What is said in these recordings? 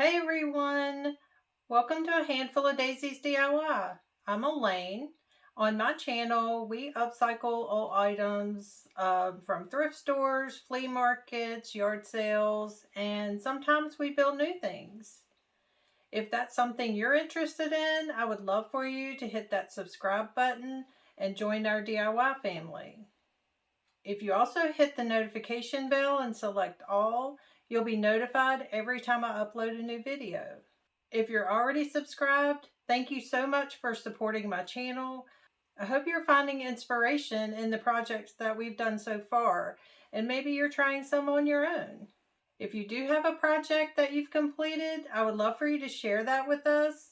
Hi everyone! Welcome to A Handful of Daisies DIY. I'm Elaine. On my channel, we upcycle old items from thrift stores, flea markets, yard sales, and sometimes we build new things. If that's something you're interested in, I would love for you to hit that subscribe button and join our DIY family. If you also hit the notification bell and select all, you'll be notified every time I upload a new video. If you're already subscribed, thank you so much for supporting my channel. I hope you're finding inspiration in the projects that we've done so far, and maybe you're trying some on your own. If you do have a project that you've completed, I would love for you to share that with us.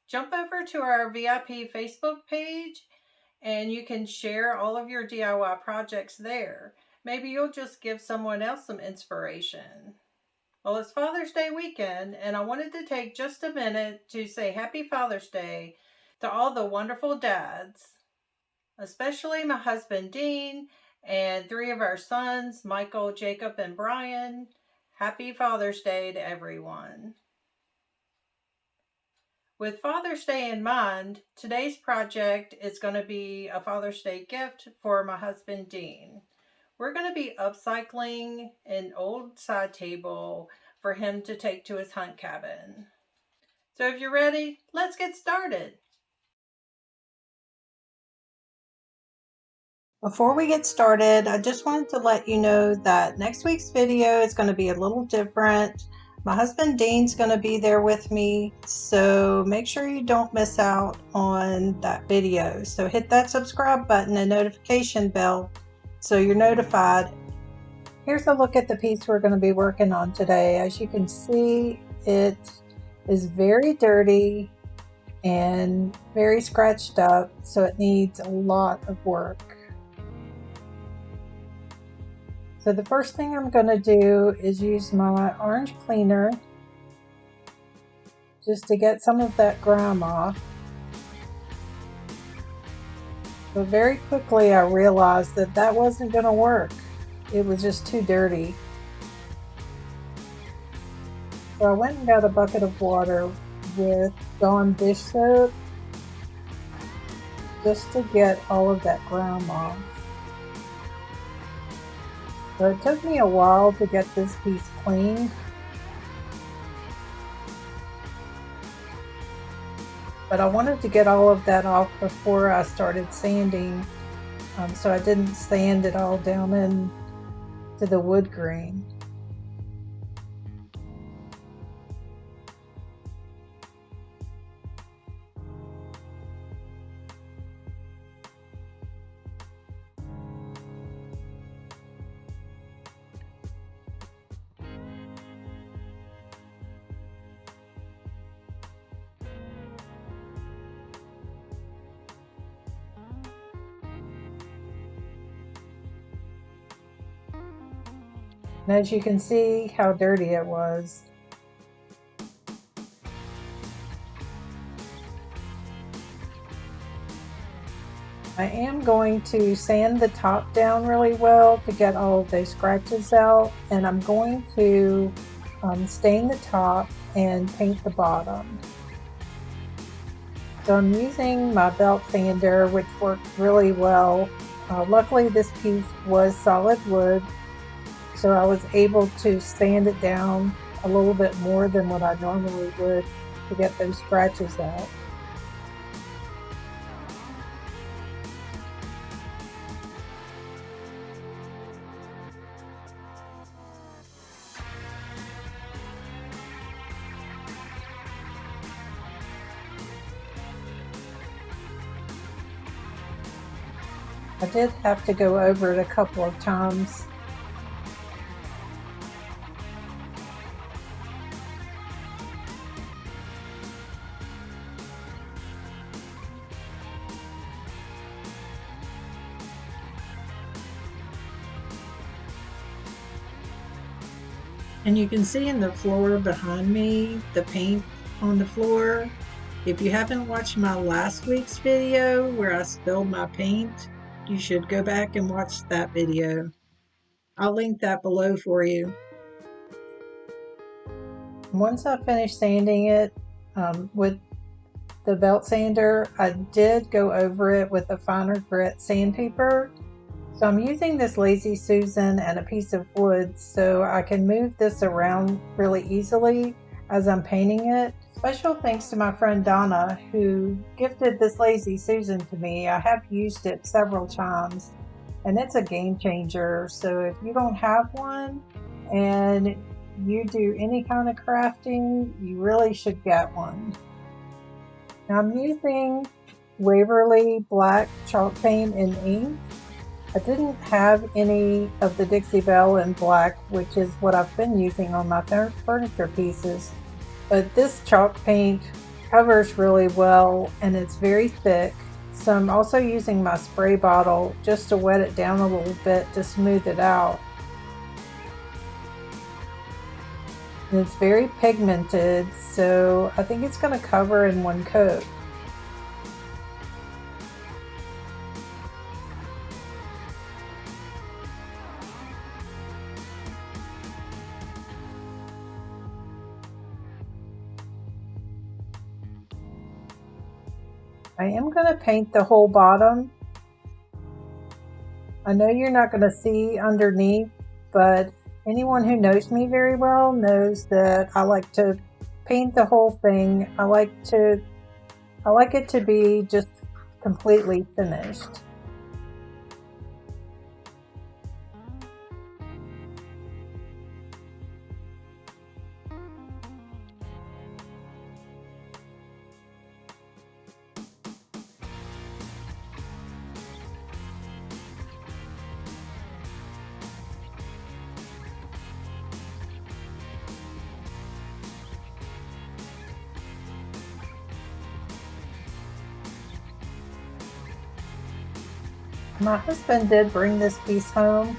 Jump over to our VIP Facebook page and you can share all of your DIY projects there. Maybe you'll just give someone else some inspiration. Well, it's Father's Day weekend, and I wanted to take just a minute to say Happy Father's Day to all the wonderful dads, especially my husband Dean and 3 of our sons, Michael, Jacob, and Brian. Happy Father's Day to everyone. With Father's Day in mind, today's project is going to be a Father's Day gift for my husband Dean. We're going to be upcycling an old side table for him to take to his hunt cabin. So if you're ready, let's get started. Before we get started, I just wanted to let you know that next week's video is going to be a little different. My husband Dean's going to be there with me, so make sure you don't miss out on that video. So hit that subscribe button and notification bell so you're notified. Here's a look at the piece we're going to be working on today. As you can see, it is very dirty and very scratched up, so it needs a lot of work. So the first thing I'm going to do is use my orange cleaner just to get some of that grime off. But very quickly I realized that that wasn't going to work. It was just too dirty. So I went and got a bucket of water with Dawn dish soap just to get all of that grime off. So it took me a while to get this piece cleaned. But I wanted to get all of that off before I started sanding, so I didn't sand it all down into the wood grain. And as you can see how dirty it was. I am going to sand the top down really well to get all of those scratches out, and I'm going to stain the top and paint the bottom. So I'm using my belt sander, which worked really well. Luckily this piece was solid wood, so I was able to sand it down a little bit more than what I normally would to get those scratches out. I did have to go over it a couple of times. And you can see in the floor behind me, the paint on the floor. If you haven't watched my last week's video where I spilled my paint, you should go back and watch that video. I'll link that below for you. Once I finished sanding it with the belt sander, I did go over it with a finer grit sandpaper. So I'm using this Lazy Susan and a piece of wood so I can move this around really easily as I'm painting it. Special thanks to my friend Donna who gifted this Lazy Susan to me. I have used it several times and it's a game changer. So if you don't have one and you do any kind of crafting, you really should get one. Now I'm using Waverly black chalk paint and ink. I didn't have any of the Dixie Belle in black, which is what I've been using on my furniture pieces. But this chalk paint covers really well and it's very thick. So I'm also using my spray bottle just to wet it down a little bit to smooth it out. And it's very pigmented, so I think it's going to cover in one coat. I am going to paint the whole bottom. I know you're not going to see underneath, but anyone who knows me very well knows that I like to paint the whole thing. I like it to be just completely finished. My husband did bring this piece home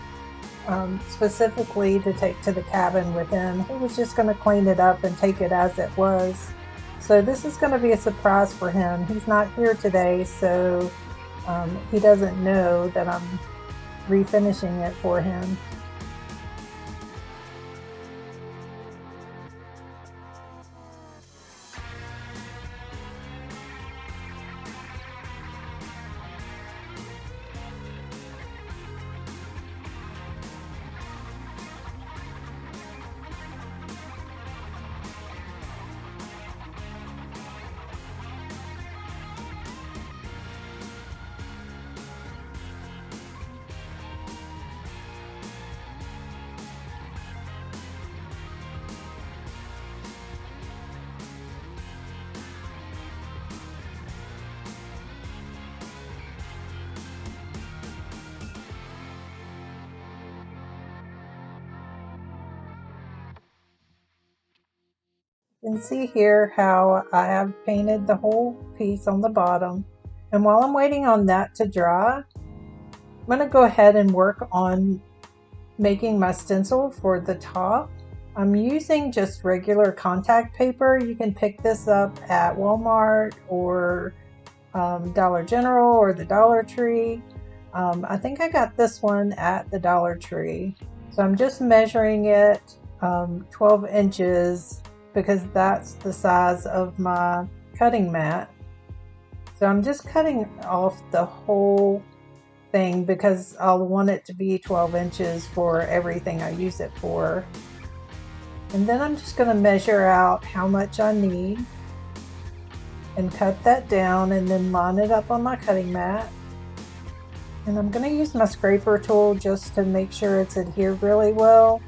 specifically to take to the cabin with him. He was just going to clean it up and take it as it was. So this is going to be a surprise for him. He's not here today, so he doesn't know that I'm refinishing it for him. You can see here how I have painted the whole piece on the bottom. And while I'm waiting on that to dry, I'm going to go ahead and work on making my stencil for the top. I'm using just regular contact paper. You can pick this up at Walmart or Dollar General or the Dollar Tree. I think I got this one at the Dollar Tree. So I'm just measuring it 12 inches because that's the size of my cutting mat. So I'm just cutting off the whole thing because I'll want it to be 12 inches for everything I use it for. And then I'm just going to measure out how much I need and cut that down and then line it up on my cutting mat. And I'm going to use my scraper tool just to make sure it's adhered really well.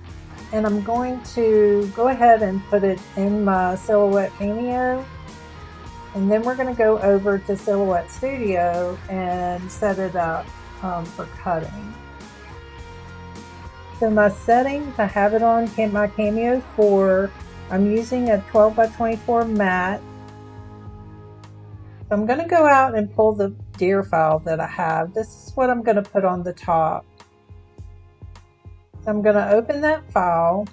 And I'm going to go ahead and put it in my Silhouette Cameo. And then we're going to go over to Silhouette Studio and set it up for cutting. So my settings, I have it on my Cameo 4. I'm using a 12 by 24 mat. So I'm going to go out and pull the deer file that I have. This is what I'm going to put on the top. So I'm going to open that file.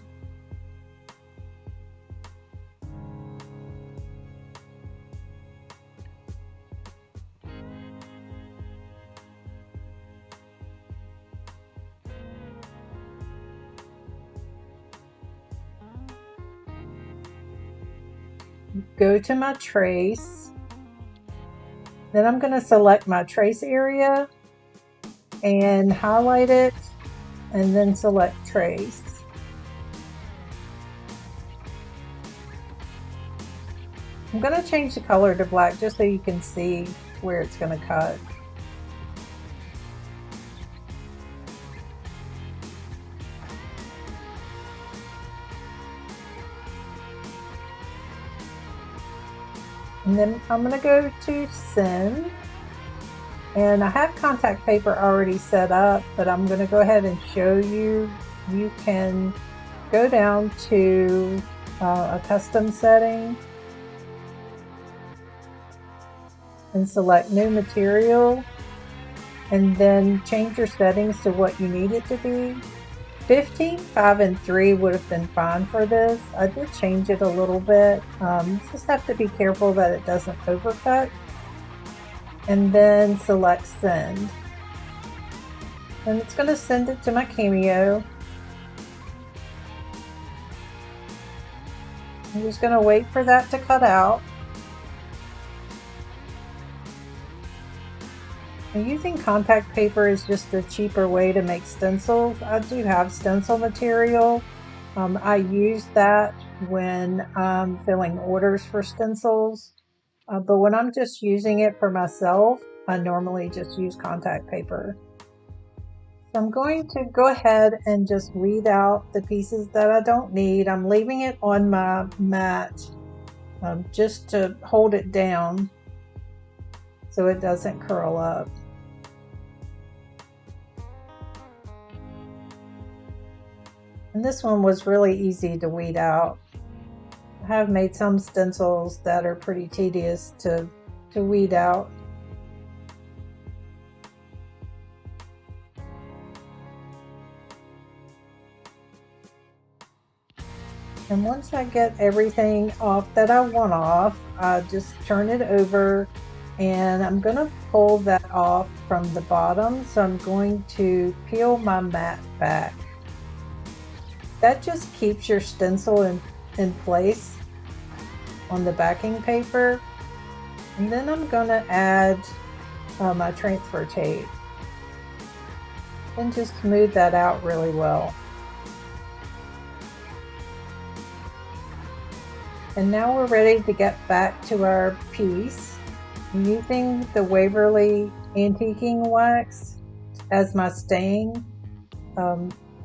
go to my trace. Then I'm going to select my trace area and highlight it, and then select trace. I'm going to change the color to black just so you can see where it's going to cut. And then I'm going to go to send, and I have contact paper already set up, but I'm going to go ahead and show you. You can go down to a custom setting and select new material, and then change your settings to what you need it to be. 15, 5, and 3 would have been fine for this. I did change it a little bit. Just have to be careful that it doesn't overcut. And then select send. And it's going to send it to my Cameo. I'm just going to wait for that to cut out. And using contact paper is just a cheaper way to make stencils. I do have stencil material. I use that when I'm filling orders for stencils. But when I'm just using it for myself, I normally just use contact paper. So I'm going to go ahead and just weed out the pieces that I don't need. I'm leaving it on my mat just to hold it down so it doesn't curl up. And this one was really easy to weed out. I have made some stencils that are pretty tedious to weed out. And once I get everything off that I want off, I just turn it over, and I'm going to pull that off from the bottom. So I'm going to peel my mat back. That just keeps your stencil in place on the backing paper. And then I'm going to add my transfer tape and just smooth that out really well. And now we're ready to get back to our piece. I'm using the Waverly antiquing wax as my stain.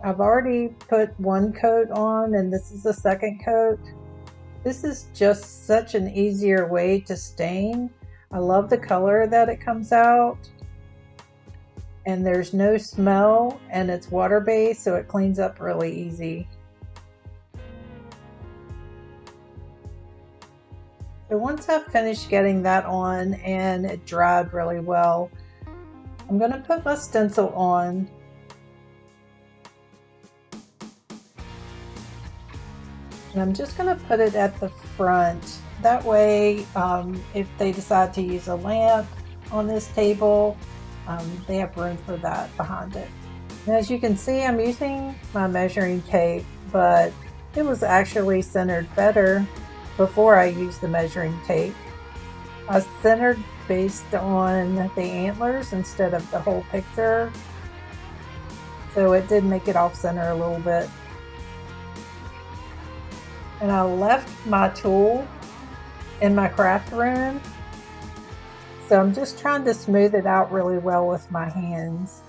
I've already put one coat on, and this is the second coat. This is just such an easier way to stain. I love the color that it comes out, and there's no smell, and it's water-based, so it cleans up really easy. So once I've finished getting that on and it dried really well, I'm going to put my stencil on. And I'm just going to put it at the front. That way, if they decide to use a lamp on this table, they have room for that behind it. And as you can see, I'm using my measuring tape, but it was actually centered better before I used the measuring tape. I centered based on the antlers instead of the whole picture, so it did make it off center a little bit. And I left my tool in my craft room, so I'm just trying to smooth it out really well with my hands.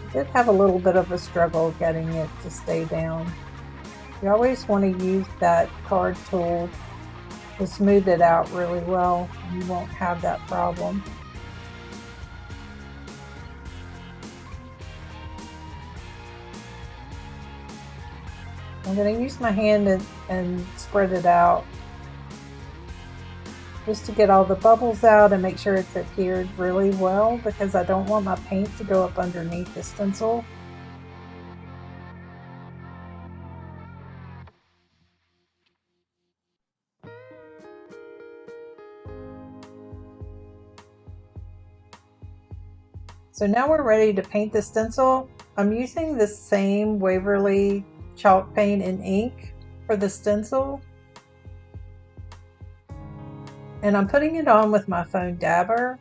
I did have a little bit of a struggle getting it to stay down. You always want to use that card tool to smooth it out really well. You won't have that problem. I'm going to use my hand and spread it out just to get all the bubbles out and make sure it's adhered really well, because I don't want my paint to go up underneath the stencil. So now we're ready to paint the stencil. I'm using the same Waverly chalk paint and ink for the stencil. And I'm putting it on with my foam dabber.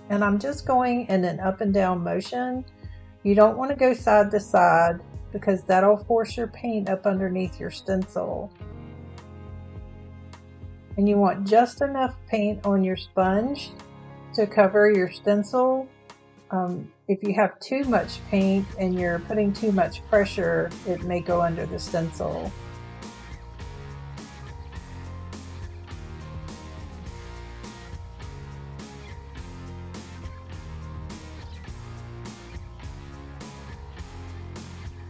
And I'm just going in an up and down motion. You don't want to go side to side because that'll force your paint up underneath your stencil. And you want just enough paint on your sponge to cover your stencil. If you have too much paint and you're putting too much pressure, it may go under the stencil.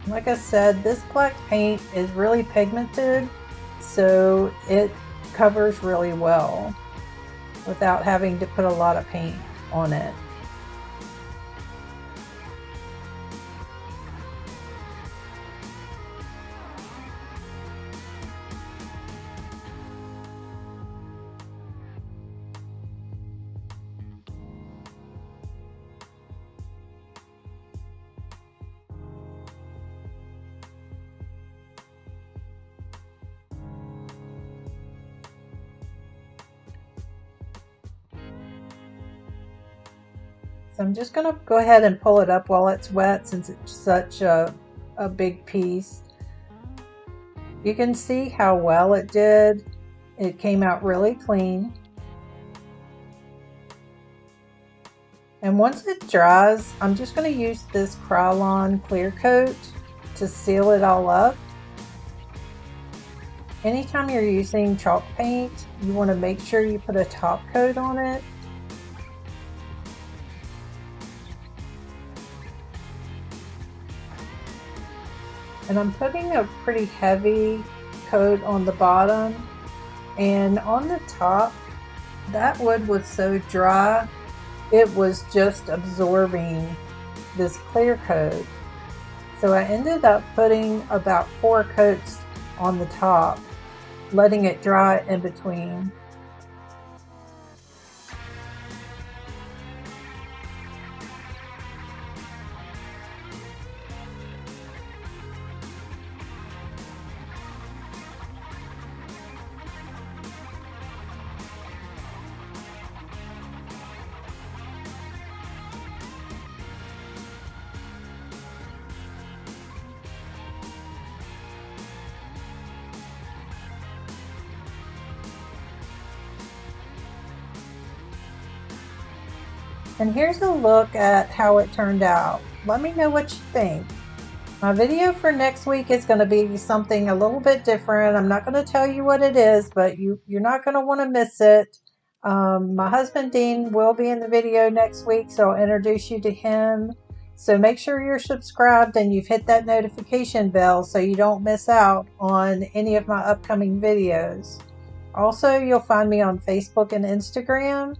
Like I said, this black paint is really pigmented, so it covers really well without having to put a lot of paint on it. So I'm just going to go ahead and pull it up while it's wet since it's such a big piece. You can see how well it did. It came out really clean. And once it dries, I'm just going to use this Krylon clear coat to seal it all up. Anytime you're using chalk paint, you want to make sure you put a top coat on it. And I'm putting a pretty heavy coat on the bottom, and on the top, that wood was so dry, it was just absorbing this clear coat. So I ended up putting about 4 coats on the top, letting it dry in between. And here's a look at how it turned out. Let me know what you think. My video for next week is going to be something a little bit different. I'm not going to tell you what it is, but you're not going to want to miss it. My husband Dean will be in the video next week, so I'll introduce you to him. So make sure you're subscribed and you've hit that notification bell so you don't miss out on any of my upcoming videos. Also, you'll find me on Facebook and Instagram.